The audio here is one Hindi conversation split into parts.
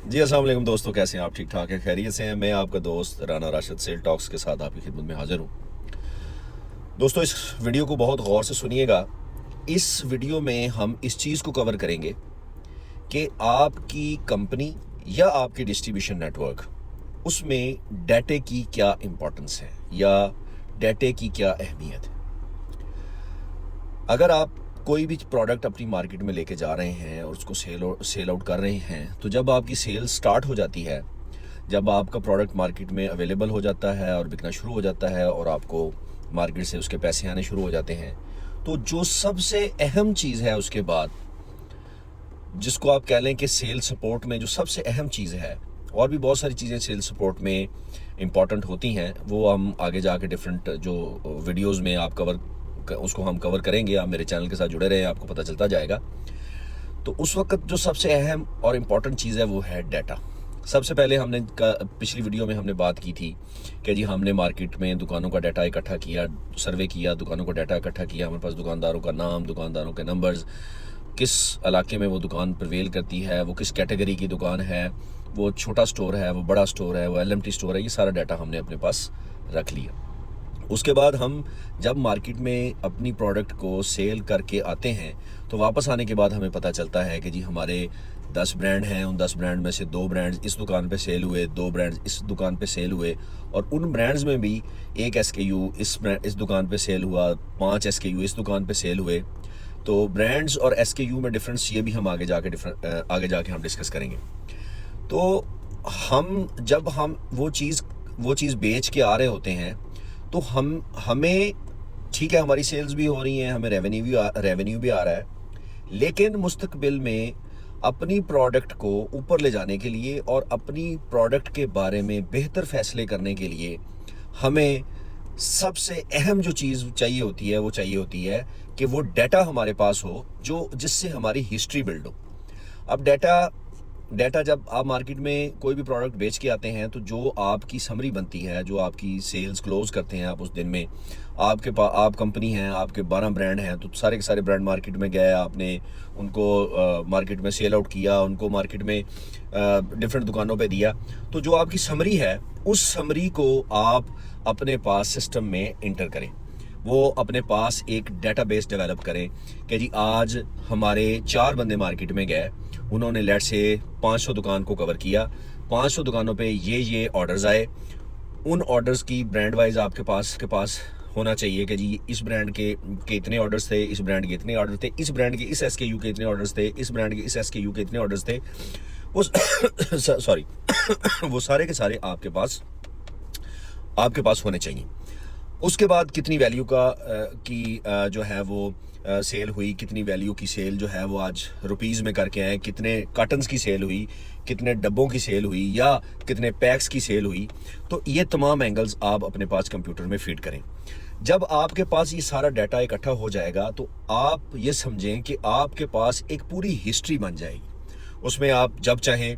जी अस्सलाम वालेकुम दोस्तों, कैसे हैं आप? ठीक ठाक हैं, खैरियत से हैं? मैं आपका दोस्त राना राशिद सेल टॉक्स के साथ आपकी खिदमत में हाजिर हूँ। दोस्तों, इस वीडियो को बहुत गौर से सुनिएगा। इस वीडियो में हम इस चीज़ को कवर करेंगे कि आपकी कंपनी या आपकी डिस्ट्रीब्यूशन नेटवर्क, उसमें डाटे की क्या इम्पोर्टेंस है या डाटे की क्या अहमियत है। अगर आप कोई भी प्रोडक्ट अपनी मार्केट में लेके जा रहे हैं और उसको सेल आउट कर रहे हैं, तो जब आपकी सेल स्टार्ट हो जाती है, जब आपका प्रोडक्ट मार्केट में अवेलेबल हो जाता है और बिकना शुरू हो जाता है और आपको मार्केट से उसके पैसे आने शुरू हो जाते हैं, तो जो सबसे अहम चीज़ है उसके बाद, जिसको आप कह लें कि सेल सपोर्ट में जो सबसे अहम चीज़ है, और भी बहुत सारी चीज़ें सेल सपोर्ट में इम्पॉर्टेंट होती हैं, वो हम आगे जाके डिफरेंट जो वीडियोज़ में आप उसको हम कवर करेंगे। आप मेरे चैनल के साथ जुड़े रहें, आपको पता चलता जाएगा। तो उस वक्त जो सबसे अहम और इम्पॉर्टेंट चीज़ है वो है डाटा। सबसे पहले हमने पिछली वीडियो में हमने बात की थी कि जी हमने मार्केट में दुकानों का डाटा इकट्ठा किया, सर्वे किया, दुकानों का डाटा इकट्ठा किया। हमारे पास दुकानदारों का नाम, दुकानदारों के नंबर्स, किस इलाके में वो दुकान प्रिवेल करती है, वो किस कैटेगरी की दुकान है, वो छोटा स्टोर है, वो बड़ा स्टोर है, वो एलएमटी स्टोर है, ये सारा डाटा हमने अपने पास रख लिया। उसके बाद हम जब मार्केट में अपनी प्रोडक्ट को सेल करके आते हैं, तो वापस आने के बाद हमें पता चलता है कि जी हमारे 10 ब्रांड हैं, उन 10 ब्रांड में से 2 ब्रांड्स इस दुकान पे सेल हुए, 2 ब्रांड्स इस दुकान पे सेल हुए, और उन ब्रांड्स में भी एक एसकेयू इस दुकान पे सेल हुआ, 5 एसकेयू इस दुकान पे सेल हुए। तो ब्रांड्स और एसकेयू में डिफरेंस ये भी हम आगे जाके हम डिस्कस करेंगे। तो जब हम वो चीज़ बेच के आ रहे होते हैं, तो हमें ठीक है, हमारी सेल्स भी हो रही हैं, हमें रेवेन्यू भी आ रहा है, लेकिन मुस्तकबिल में अपनी प्रोडक्ट को ऊपर ले जाने के लिए और अपनी प्रोडक्ट के बारे में बेहतर फैसले करने के लिए हमें सबसे अहम जो चीज़ चाहिए होती है वो चाहिए होती है कि वो डाटा हमारे पास हो, जो जिससे हमारी हिस्ट्री बिल्ड हो। अब डाटा डाटा जब आप मार्केट में कोई भी प्रोडक्ट बेच के आते हैं, तो जो आपकी समरी बनती है, जो आपकी सेल्स क्लोज करते हैं आप उस दिन में, आप कंपनी हैं, आपके 12 ब्रांड हैं, तो सारे के सारे ब्रांड मार्केट में गए, आपने उनको मार्केट में सेल आउट किया, उनको मार्केट में डिफरेंट दुकानों पे दिया। तो जो आपकी समरी है, उस समरी को आप अपने पास सिस्टम में इंटर करें, वो अपने पास एक डेटाबेस डेवलप करें कि जी आज हमारे 4 बंदे मार्केट में गए, उन्होंने लेट से 500 दुकान को कवर किया, 500 दुकानों पे ये ऑर्डर्स आए। उन ऑर्डर्स की ब्रांड वाइज आपके पास होना चाहिए कि जी इस ब्रांड के इतने ऑर्डर्स थे, इस ब्रांड के इतने ऑर्डर थे, इस ब्रांड के इस एसकेयू के इतने ऑर्डर्स थे, इस ब्रांड के इस एसकेयू के इतने ऑर्डर्स थे। वो सॉरी वो सारे के सारे आपके पास होने चाहिए। उसके बाद कितनी वैल्यू जो है वो सेल हुई, कितनी वैल्यू की सेल जो है वो आज रुपीज़ में करके आए, कितने कार्टन्स की सेल हुई, कितने डब्बों की सेल हुई, या कितने पैक्स की सेल हुई। तो ये तमाम एंगल्स आप अपने पास कंप्यूटर में फीड करें। जब आपके पास ये सारा डाटा इकट्ठा हो जाएगा, तो आप ये समझें कि आपके पास एक पूरी हिस्ट्री बन जाएगी। उसमें आप जब चाहें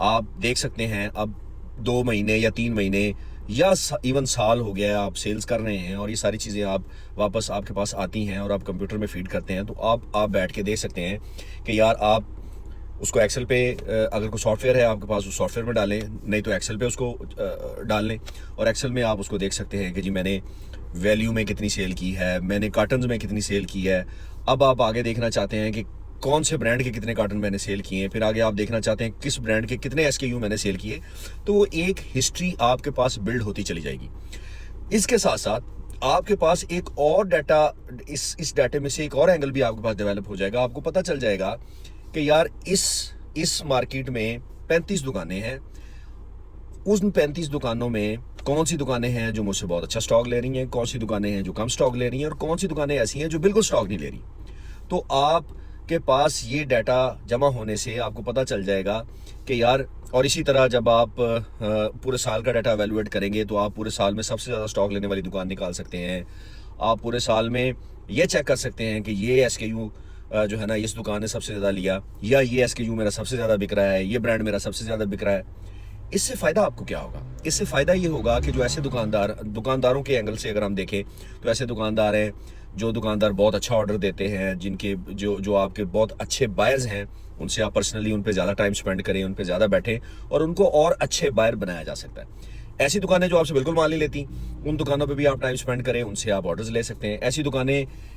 आप देख सकते हैं। अब 2 महीने या 3 महीने या इवन साल हो गया है आप सेल्स कर रहे हैं, और ये सारी चीज़ें आप वापस आपके पास आती हैं और आप कंप्यूटर में फीड करते हैं, तो आप बैठ के देख सकते हैं कि यार आप उसको एक्सेल पे, अगर कोई सॉफ्टवेयर है आपके पास, उस सॉफ्टवेयर में डालें, नहीं तो एक्सेल पे उसको डाल लें, और एक्सेल में आप उसको देख सकते हैं कि जी मैंने वैल्यू में कितनी सेल की है, मैंने कार्टन्स में कितनी सेल की है। अब आप आगे देखना चाहते हैं कि कौन से ब्रांड के कितने कार्टन मैंने सेल किए हैं, फिर आगे आप देखना चाहते हैं किस ब्रांड के कितने एसकेयू मैंने सेल किए। तो वो एक हिस्ट्री आपके पास बिल्ड होती चली जाएगी। इसके साथ साथ आपके पास एक और डाटा, इस डाटे में से एक और एंगल भी आपके पास डेवलप हो जाएगा। आपको पता चल जाएगा कि यार इस मार्केट में 35 दुकानें हैं, उन 35 दुकानों में कौन सी दुकानें हैं जो मुझसे बहुत अच्छा स्टॉक ले रही हैं, कौन सी दुकानें हैं जो कम स्टॉक ले रही हैं, और कौन सी दुकानें ऐसी हैं जो बिल्कुल स्टॉक नहीं ले रही। तो आपके पास ये डाटा जमा होने से आपको पता चल जाएगा कि यार, और इसी तरह जब आप पूरे साल का डाटा एवेलुएट करेंगे, तो आप पूरे साल में सबसे ज़्यादा स्टॉक लेने वाली दुकान निकाल सकते हैं। आप पूरे साल में ये चेक कर सकते हैं कि ये एसकेयू जो है ना, इस दुकान ने सबसे ज़्यादा लिया, या ये एसकेयू मेरा सबसे ज़्यादा बिक रहा है, ये ब्रांड मेरा सबसे ज़्यादा बिक रहा है। इससे फ़ायदा आपको क्या होगा? इससे फ़ायदा ये होगा कि जो ऐसे दुकानदारों के एंगल से अगर हम देखें, तो ऐसे दुकानदार हैं जो दुकानदार बहुत अच्छा ऑर्डर देते हैं, जिनके जो आपके बहुत अच्छे बायर्स हैं, उनसे आप पर्सनली उन पे ज़्यादा टाइम स्पेंड करें, उन पे ज़्यादा बैठें और उनको और अच्छे बायर बनाया जा सकता है। ऐसी दुकानें जो आपसे बिल्कुल माल नहीं लेती, उन दुकानों पे भी आप टाइम स्पेंड करें, उनसे आप ऑर्डर्स ले सकते हैं।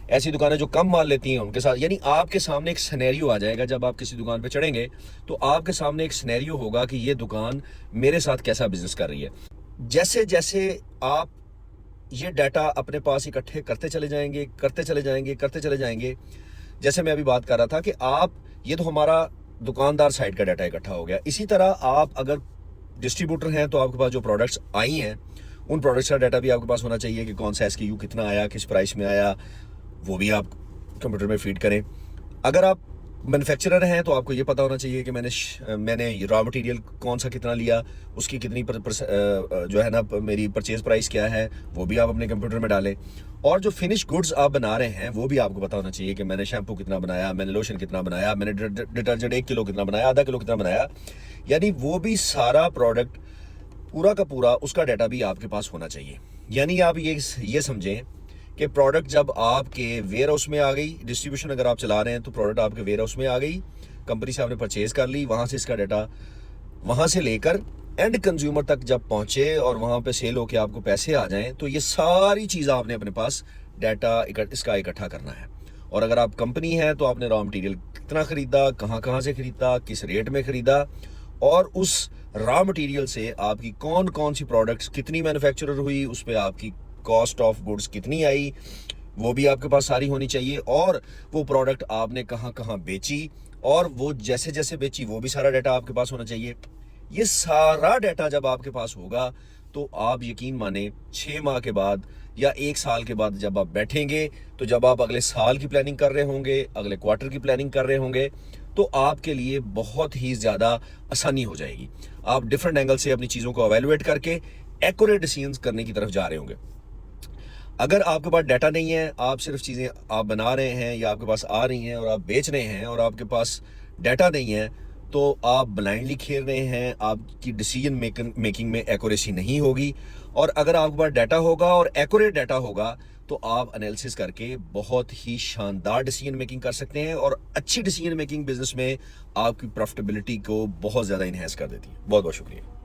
ऐसी दुकानें जो कम माल लेती हैं उनके साथ, यानी आपके सामने एक सिनेरियो आ जाएगा जब आप किसी दुकान पे चढ़ेंगे, तो आपके सामने एक सिनेरियो होगा कि ये दुकान मेरे साथ कैसा बिजनेस कर रही है। जैसे जैसे आप ये डाटा अपने पास इकट्ठे करते चले जाएंगे, जैसे मैं अभी बात कर रहा था कि आप, ये तो हमारा दुकानदार साइड का डाटा इकट्ठा हो गया। इसी तरह आप अगर डिस्ट्रीब्यूटर हैं तो आपके पास जो प्रोडक्ट्स आई हैं उन प्रोडक्ट्स का डाटा भी आपके पास होना चाहिए कि कौन सा SKU कितना आया, किस प्राइस में आया, वो भी आप कंप्यूटर में फीड करें। अगर आप मैन्युफैक्चरर हैं तो आपको ये पता होना चाहिए कि मैंने रॉ मटेरियल कौन सा कितना लिया, उसकी कितनी जो है ना मेरी परचेज प्राइस क्या है, वो भी आप अपने कंप्यूटर में डालें। और जो फिनिश गुड्स आप बना रहे हैं वो भी आपको पता होना चाहिए कि मैंने शैम्पू कितना बनाया, मैंने लोशन कितना बनाया, मैंने डिटर्जेंट 1 किलो कितना बनाया, आधा किलो कितना बनाया, यानी वो भी सारा प्रोडक्ट पूरा का पूरा उसका डाटा भी आपके पास होना चाहिए। यानी आप ये समझें कि प्रोडक्ट जब आपके वेयर हाउस में आ गई, डिस्ट्रीब्यूशन अगर आप चला रहे हैं तो प्रोडक्ट आपके वेयर हाउस में आ गई, कंपनी से आपने परचेज कर ली, वहाँ से इसका डाटा वहाँ से लेकर एंड कंज्यूमर तक जब पहुँचे और वहाँ पे सेल होके आपको पैसे आ जाएं, तो ये सारी चीज़ आपने अपने पास डाटा इसका इकट्ठा करना है। और अगर आप कंपनी है तो आपने रॉ मटेरियल कितना खरीदा, कहाँ से खरीदा, किस रेट में खरीदा, और उस रॉ मटेरियल से आपकी कौन कौन सी प्रोडक्ट्स कितनी मैन्युफैक्चरर हुई, उस पर आपकी कॉस्ट ऑफ गुड्स कितनी आई, वो भी आपके पास सारी होनी चाहिए। और वो प्रोडक्ट आपने कहाँ कहाँ बेची और वो जैसे जैसे बेची वो भी सारा डाटा आपके पास होना चाहिए। ये सारा डाटा जब आपके पास होगा तो आप यकीन माने 6 माह के बाद या 1 साल के बाद जब आप बैठेंगे, तो जब आप अगले साल की प्लानिंग कर रहे होंगे, अगले क्वार्टर की प्लानिंग कर रहे होंगे, तो आपके लिए बहुत ही ज़्यादा आसानी हो जाएगी। आप डिफरेंट एंगल से अपनी चीज़ों को एवेलुएट करके एक्यूरेट डिसीजंस करने की तरफ जा रहे होंगे। अगर आपके पास डाटा नहीं है, आप सिर्फ चीज़ें आप बना रहे हैं या आपके पास आ रही हैं और आप बेच रहे हैं और आपके पास डाटा नहीं है, तो आप ब्लाइंडली खेल रहे हैं, आपकी डिसीजन मेकिंग में एक्यूरेसी नहीं होगी। और अगर आपके पास डाटा होगा और एक्यूरेट डाटा होगा तो आप एनालिसिस करके बहुत ही शानदार डिसीजन मेकिंग कर सकते हैं, और अच्छी डिसीजन मेकिंग बिजनेस में आपकी प्रॉफिटेबिलिटी को बहुत ज़्यादा इन्हेंस कर देती है। बहुत बहुत शुक्रिया।